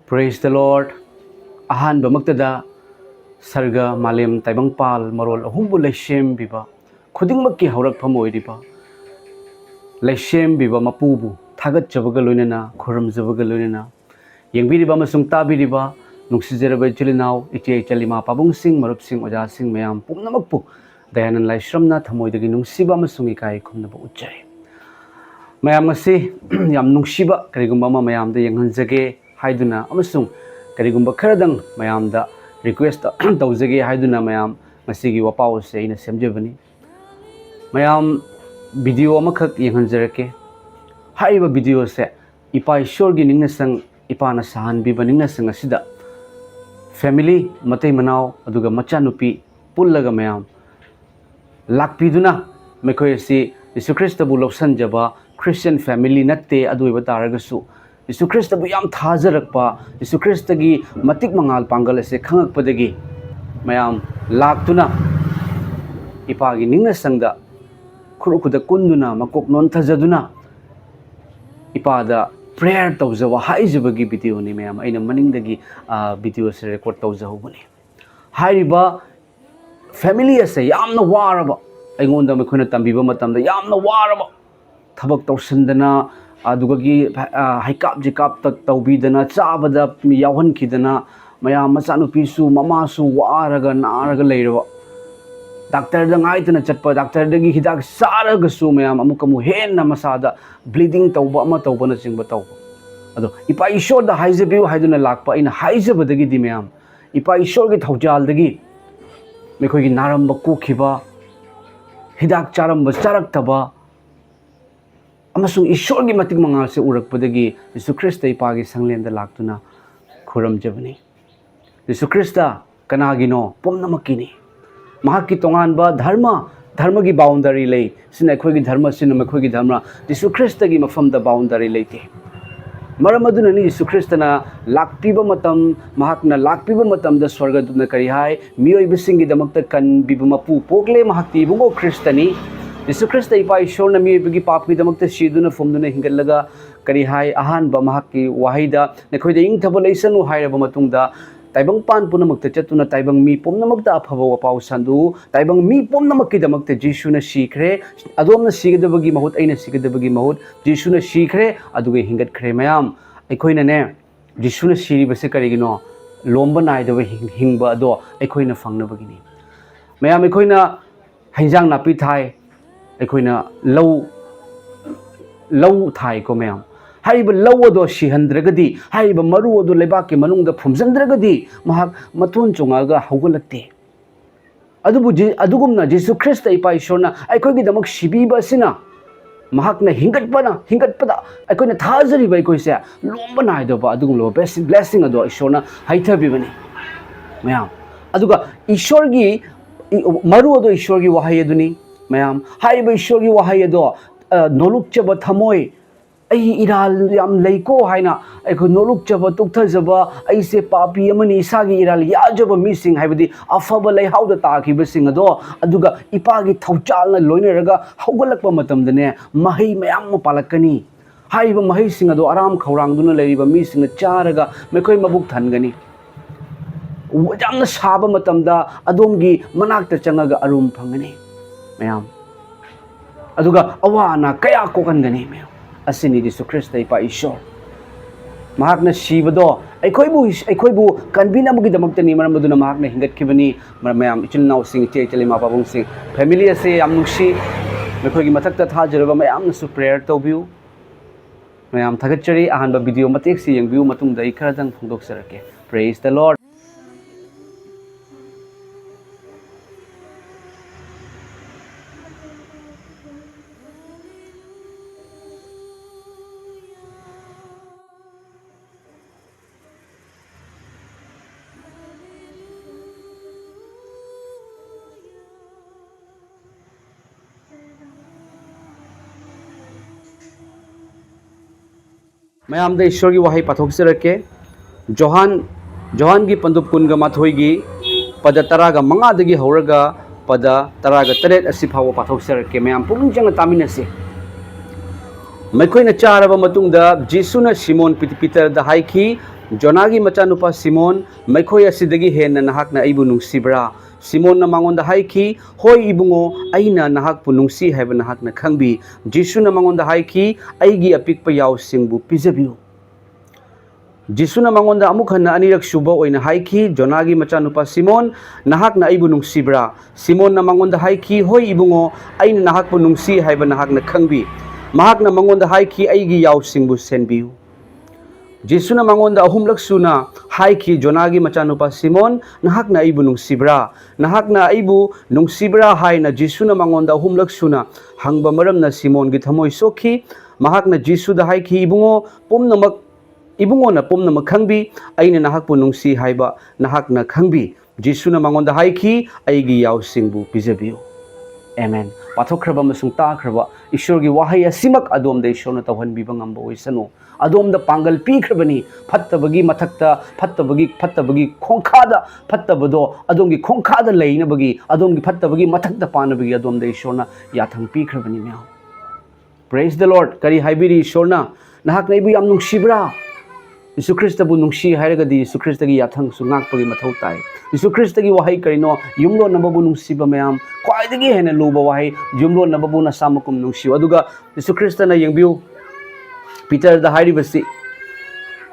Praise the Lord. Ahan ba magtada sarga malem taibang pal marol ahumbu leishem biba khuding makki haurak phamoi riba leishem biba mapubu thagat jabaga loinana khoram jabaga loinana yengbi riba masung tabi riba nungsijerabai chilinau iche chalima pabung sing marup sing oja sing mayam pumnamakpu dayanan laishramna thamoidagi nungsiba masung ikai khumnaba uchai mayam ngasi yam nungsiba karigumba ma mayam da yenghanjage haiduna amasung karigumba kharadang mayam da request tawjage haiduna mayam ngasigi wapau se ina semjebani mayam video amakhak yenghanjarake haiba video se ipa ishor gi ningna sang ipa na sahan bi baningna sang asida family matai manau aduga macha nupi pullaga mayam lakpiduna mekhoi si Yesu Christ bu lobsan jaba Christian family natte aduiba taragasu Yesu Christ bu yam thajarakpa Yesu Christ gi matik mangal pangal ase khangakpadagi mayam laktuna ipagi ningna sangda khurukuda kunduna makok non thajaduna ipada prayer tawjawa haijabagi video ni mayam aina maningdagi video se record tawjahubani hairiba family ase yamna waraba aingonda mekhona tambiba matamda yamna waraba thabak tawsandana adugagi haikap jikap tawbidana chabada yawan khidana mayam macanu pisu mamasu waraga naraga leirwa doctor da ngaitana chatpa doctor dagi hidak saraga su mayam amukamu henna masada bleeding tawba ama tawbana chingba tawba ado ipa ishor da haijabiu haiduna lakpa ina haijabadagi di mayam ipa ishor gi thawjal dagi mekhoi gi naramba kokhiba hidak charamba charaktaba amasung ishor gi matik mangal se urakpadagi Yesu Christ ipagi sanglenda laktuna khuram jabani Yesu Christa kanagino pomnamakini mahakki tongan ba dharma gi boundary lei sina khoi gi dharma sina khoi gi dharma Yesu Christ gi mafam da boundary leite maramaduna ni Yesu Christana lakpiba matam mahakna lakpiba matam da swarga duna kari hai miyoi bisingi damakta kan bibumapu pokle mahakti bungo Christani Yesu Christ ipa ishor na mi bigi pap ki damakta siduna fumduna hingalaga kari hai ahan ba mahakki wahida nekhoi da ing thabo leisanu hairaba matungda taibang pan punamakta chatuna taibang mi pomnamakta aphaba wapau sandu taibang mi pomnamakki damakta Jesu na sikre adomna sigadabagi mahut aina sigadabagi mahut Jesu na sikre aduge hingat khre mayam aikoina ne Jesu na siri base karigino lomba naidaba hingba ado aikoina fangnabagini mayam aikoina hainjang napi thai aikoina lau thai ko mayam haiba lau ado sihandragadi haiba maru ado lebaki manungda phumjandragadi mahak matun chungaga haugalate adugumna Jesu Christ ipa ishorna aikoigi damak sibiba sina mahakna hingatpada aikoina thajariba aikoise lomba naidoba adugum lo blessing ado ishorna haithabibani mayam aduga ishorgi maru ado ishorgi wahai aduni mayam haiba ishorgi wahai ado noluk chaba thamoi ai iral yam leiko haina aiko noluk chaba tuktha jaba ai se papi amani isagi iral ya jaba missing haibadi afaba lei hauda takiba sing ado aduga ipagi thauchalna loineraga haugalakpa matamdane mahai mayam palakani haiba mahai sing ado aram khaurangduna leiriba mi sing charaga mekhoi mabuk thangani jamna saba matamda adomgi manakta changaga arum phangani mayam aduga awana kaya kokangani mayam asini Yesu Christ ipa ishor mahakna sibado aikhoibu kanbina mugi damaktani maramaduna mahakna hingat khibani mayam ichilnaw sing che chalima pabung sing family ase yam nungsi mekhoigi mathakta thajaraba mayam na su prayer tawbiu mayam thagachari ahanba video matek si yengbiu matungda ikharadang phungdok sarake praise the Lord mayam da ishor gi wahai pathok serake Johan gi pandup kunga mathoi gi pada taraga manga dagi horaga pada taraga taret asiphawa pathok serake mayam pung jang taminase मैखोइना चारब मतुंगदा जिसुना Simon Peter दा हाइखी Jonagi machanupa Simon maikhoy asidagi henna nahakna aibu nungsibra Simon na mangonda haiki hoi ibungo aina nahakpu nungsi haiba nahakna khangbi Jisu na mangonda haiki aigi apikpa yausingbu pijabiu Jisu na mangonda amuk hanna anirak suba oina haiki Jonagi machanupa Simon nahakna aibu nungsibra Simon na mangonda haiki hoi ibungo aina nahakpu nungsi haiba nahakna khangbi mahakna mangonda haiki aigi yausingbu senbiu Jisu na mangonda ahumlak suna haiki Jonagi machanupa Simon nahakna aibu nungsibra nahakna aibu nungsibra haina Jisu na mangonda ahumlak suna hangba maramna Simon gi thamoi sokhi mahakna Jisu da haiki ibungo ibungo na pomnamak khangbi aina nahakpu nungsi haiba nahakna khangbi Jisu na mangonda haiki aigi yausingbu pijabiu Amen. Pathokraba masung takraba Ishwargi wahai asimak adom da Ishwarna tawhanbiba ngamba oisanu adom da pangal pikrabani phattabagi mathakta phattabagi khongkhada phattabado adomgi khongkhada leinabagi adomgi phattabagi mathakta panabagi adom da Ishwarna yathang pikrabani mya Praise the Lord kari haibiri Ishwarna nahak naibu yam nungsibra Yesu Krista bu nungsi hairagadi Yesu Krista gi yathang su ngakpagi mathau tai Yesu Krista gi wahai karino yumlo nababu nungsiba mayam khwaidagi hena luba wahai yumlo nababu na samakum nungsi aduga Yesu Krista na yengbiu Peter da hairibasi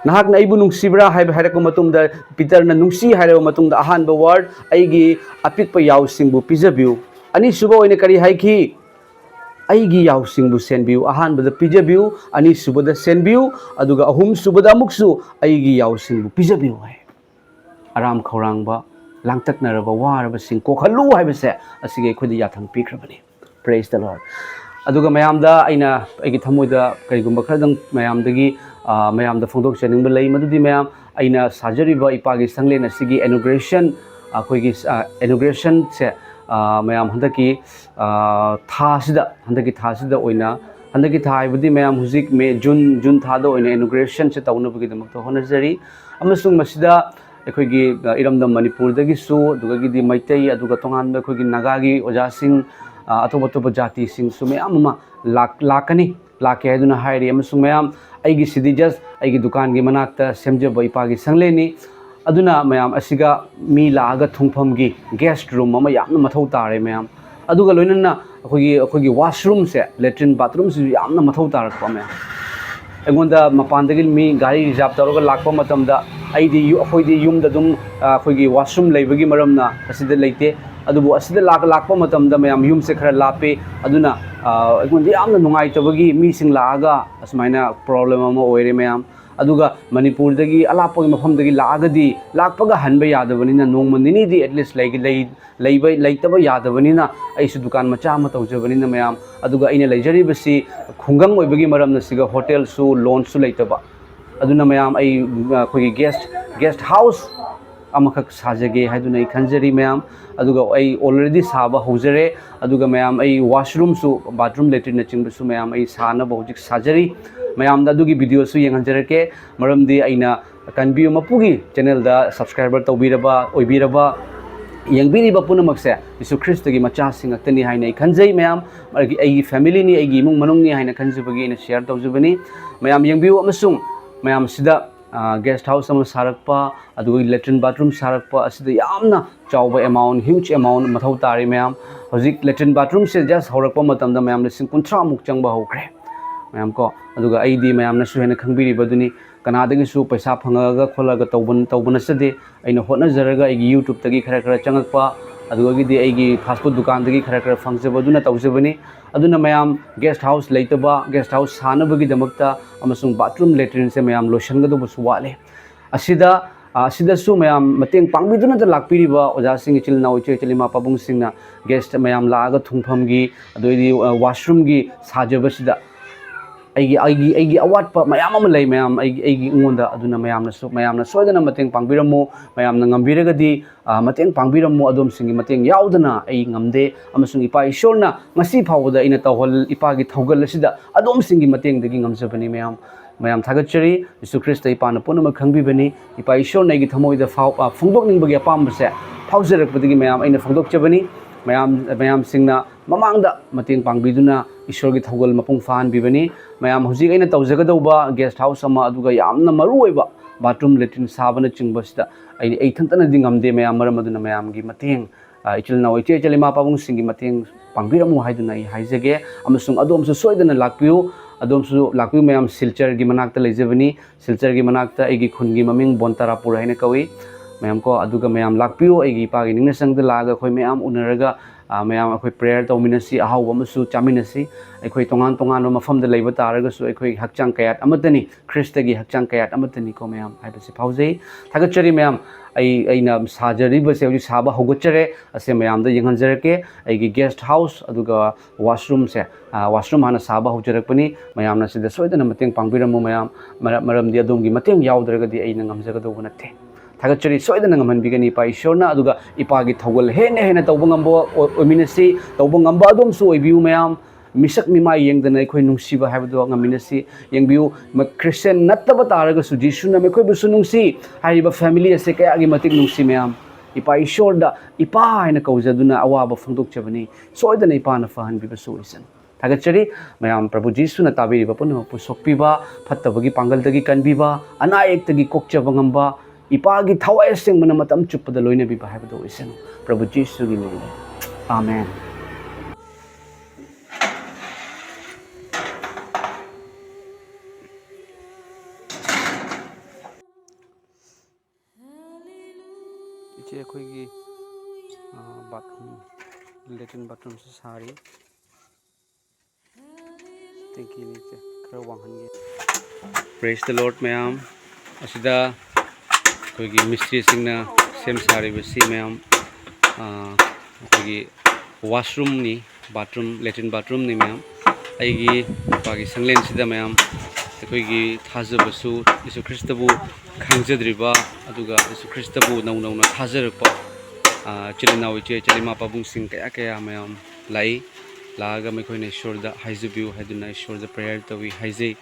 nahak na ibu nungsibra haiba hairako matungda Peter na nungsi hairako matungda ahanba word aigi apikpa yausingbu pijabiu ani suba oina kari haiki aigi yausingbu senbiu ahanbada pijabiu ani subada senbiu aduga ahum subada amuksu aigi yausingbu pijabiu hai aram khorangba langtaknaraba waraba sing kokhalu haibase asige khudi yathang pikrabani praise the Lord aduga mayamda aina aigi thamoida karigumba khradang mayamdagi mayamda phongdok chaningba lei madudi mayam aina sajariba ipagi sanglen asigi inauguration akoigi inauguration se mayam handaki handaki thasida oina handaki thaibudi mayam huzik me june thada oina inauguration se taunabagi damakta honajari amasung masida akoigi iramdam manipur dagi su dugagi di maitai aduga tongan akoigi nagagi ojasing atoba jati sing su mayam ma lakani lake aduna hairi amasung mayam aigi sidi just aigi dukan gi manakta semjaba ipagi sangleni aduna mayam asiga mi laaga thungphamgi guest room ama yamna mathau tare mayam aduga loinana akogi washroom se latrine bathroom se yamna mathau tarakpa mayam engonda mapandagi mi gari reserve tawraga lakpa matamda aidi akoidi yumda dum akogi washroom leibagi maramna asida leite adubu asida lakpa matamda mayam yum se khara lape aduna engonda yamna nungai tabagi mi sing laaga asmaina problem ama oire mayam aduga manipur dagi alapagi mafam dagi laagadi lakpaga hanba yadabanina nongma nini di at least leitaba yadabanina aisu dukan macha ma tawjabanina mayam aduga aina leijari basi khungang oibagi maramna siga hotel su lounge su leitaba aduna mayam ai khoi guest house amakak sajage haiduna ai khanjari mayam aduga ai already saba hojare aduga mayam ai washroom su bathroom latrine chingba su mayam ai sana bojik sajari mayam da dugi video su yenganjarake maramdi aina kanbiu mapugi channel da subscriber tawbiraba oibiraba yengbiriba punamakse Yesu Krista gi macha singaktani haina khanjai mayam margi ai family ni ai gi mung manung ni haina khanjubagi na share tawjubani mayam yengbiu amasung mayam sida guest house ama sarakpa adugi latrine bathroom sarakpa asida yamna chawba amount huge amount mathau tari mayam hojik latrine bathroom se just horakpa matamda mayam lising 30 muk changba hokre mayam ko aduga aidi mayam na su hena khangbiri baduni kanadagi su paisa phangaga kholaga tawbana sade aina hotna jaraga igi YouTube tagi khara changakpa aduga gi di aigi fast food dukan dagi khara phangzabaduna tawjabani aduna mayam guest house leitaba guest house sanabagi damakta amasung bathroom latrine se mayam lotion ga do buswale asida su mayam mateng pangbiduna da lakpiriba oja sing chil na uche chilima pabung singna guest mayam laaga thungphamgi adoidi washroom gi sajabasida aigi awat pa mayam ama lay mayam aigi ngonda aduna mayamna soidana mateng pangbiramu mayamna ngambiragadi mateng pangbiramu adom singi mateng yaudana ai ngamde amasung ipa ishorna ngasi phawda ina tawhol ipa gi thogal asida adom singi mateng dagi ngamjabani mayam thagachari Yesu Krista ipana punama khangbibani ipa ishorna gi thamoida phungdok ningbagi apambase phawjarakpadagi mayam aina phungdok chabani mayam singna mamangda mateng pangbiduna Ishwargi thogal mapung fan bibani mayam hujik aina tawjagadauba guest house ama aduga yamna maru oiba bathroom latrine साबन चिंबसदा आई थंतना दिंगमदे ma'am मरम अदुना ma'am की मतेंग इचल now इचे चलिमा पाबुंग सिंगी मतेंग पांगबिरमु हाइदुना आई हाइजगे अमसुंग अदोमसु सोइदना लाक्पियु अदोमसु लाक्पियु ma'am Silchar की मनाक्ता लेजबनी सिलचर की मनाक्ता एगी खुनगी ममिंग बोंतारापुर हाइना कवि ma'am को अदुगा ma'am लाक्पियु एगी Pagi निंगना संगदा लागा खोय ma'am उनरगा ma'am अखोय prayer तौमिनसी अहाव अमसु चामिनसी अखोय तोंगान तोंगान मफमदा लेबा तारगसु अखोय हक्चांग कयात अमतनी ख्रिस्टगी हक्चांग कयात अमतनी को मैम हाइबसे फाउजै थागचरी मैम अइना साजरिबसे हजि साबा होगचरे असे मैम द यंगहनजरके अइगी गेस्ट हाउस अदुगा वाशरूम से वाशरूम हाना साबा होजरकपनी मैम ना सिदा सोइदना मतेंग पांगबिरमु मैम मरमदि अदोमगी मतेंग यावदरगदि अइना ngamjagado नथे थागचरी सोइदना ngamhanbigani pa ishorna aduga ipagi thogol hene hene tawba ngambo ominasi tawba ngamba adom su oibiu mayam misak mima yengdana ekhoi nungsiba habdo ngaminasi yengbiu christian nattaba taraga su jisuna me khoi busu nungsi haiba family ase kaya gi matik nungsi mayam ipa ishorda ipa haina kaujaduna awaba phangdok chabani soidana ipa na fahan bi basu isan थागचरी ma'am प्रभु जीसु न ताबीरिबा पुनमपु सोक्पिबा फत्तबगी पांगलदगी कनबिबा अनायेक्तगी कोकचबा ngamba इपागी थवाय सेंगमना मतम चुपदा लोइने बिबा हाबदो इसन प्रभु जीसु गी नेम आमेन इचे अखोइगी बाथरूम लेट्रिन बाथरूम से सारी टेंकी नीचे खर वांगहनगे प्रेज द लॉर्ड मैम असिदा अखोइगी मिस्ट्री सिंगना सेम सारिबसी मैम अखोइगी वाशरूम नि बाथरूम लेट्रिन बाथरूम नि मैम आइगी पागी संगलेन सिदा मैम अखोइगी थाजबसु यीशु ख्रिस्टबु खांजद्रिबा अदुगा यीशु ख्रिस्टबु नौ नौना थाजरपा चिलिनाउ इचे चलिमा पाबुंग सिंग कया कया मैम लाई लागा मैखोइने ईश्वरदा हाइजबिउ हाइदुना ईश्वरदा प्रेयर तवी हाइजै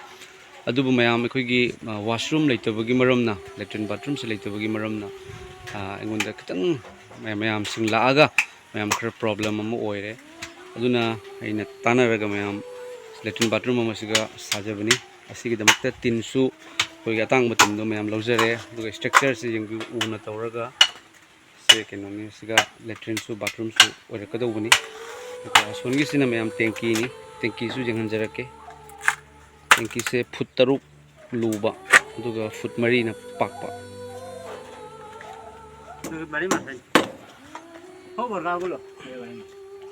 अदुबु मैम अखोइगी वाशरूम लेतबगी मरमना लेट्रिन बाथरूम से लेतबगी मरमना एंगोंदा खतंग मैम सिंग लागा मैम खर प्रॉब्लम अम ओइरे अदुना आइना तानारगा मैम लेट्रिन बाथरूम अमसिगा साजबनी असिगिदमक्ता तिनसु अखोइगी अतांग मतमदो मैम लौजरे अदुगा स्ट्रक्चर से यंगबि उना तौरगा से केनोनि सिगा लेट्रिन सु बाथरूम सु ओइरकदौबनी सोनगी सिना मैम टेंकी नि टेंकी सु जंगहनजरके टेंकी से फुट तरुक लूबा अदुगा फुट मरी ना पाकपा बड़ी मात्रा हो बोल रहा बोलो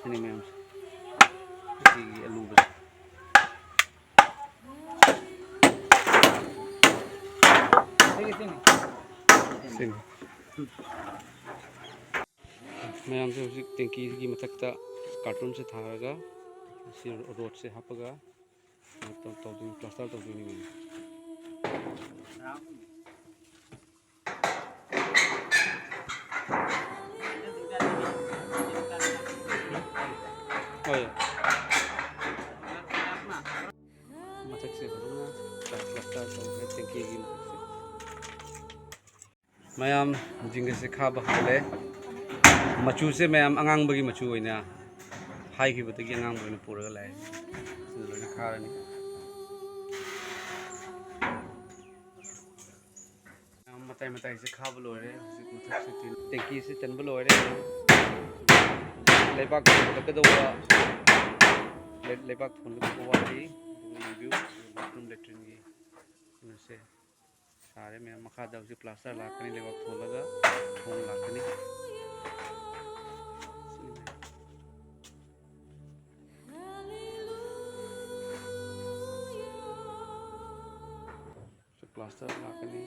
सिनी मैम की लूबा सिनी मैम से उसी टेंकी की मथकता कार्टून से थारगा रोड से हापगा प्लास्टर तौदुनी मैम मथक से प्लास्टर तौदे टेंकी की मथक से मैम जिंगे से खाब हले मचू से मैम अंगांग बगी मचू होइना हाई की बतगी अंगांग बगी पुरगा लाए लोने खारनी मताई मताई से खाब लोरे मथक से टेंकी से तनब लोरे लेबाक तकदवा लेबाक फोन वाली रिव्यू बाथरूम लेट्रिन की से सारे मैम मखादा उसी प्लास्टर लाकनी लेबाक फोलगा फोन लाकनी प्लास्टर लाकनी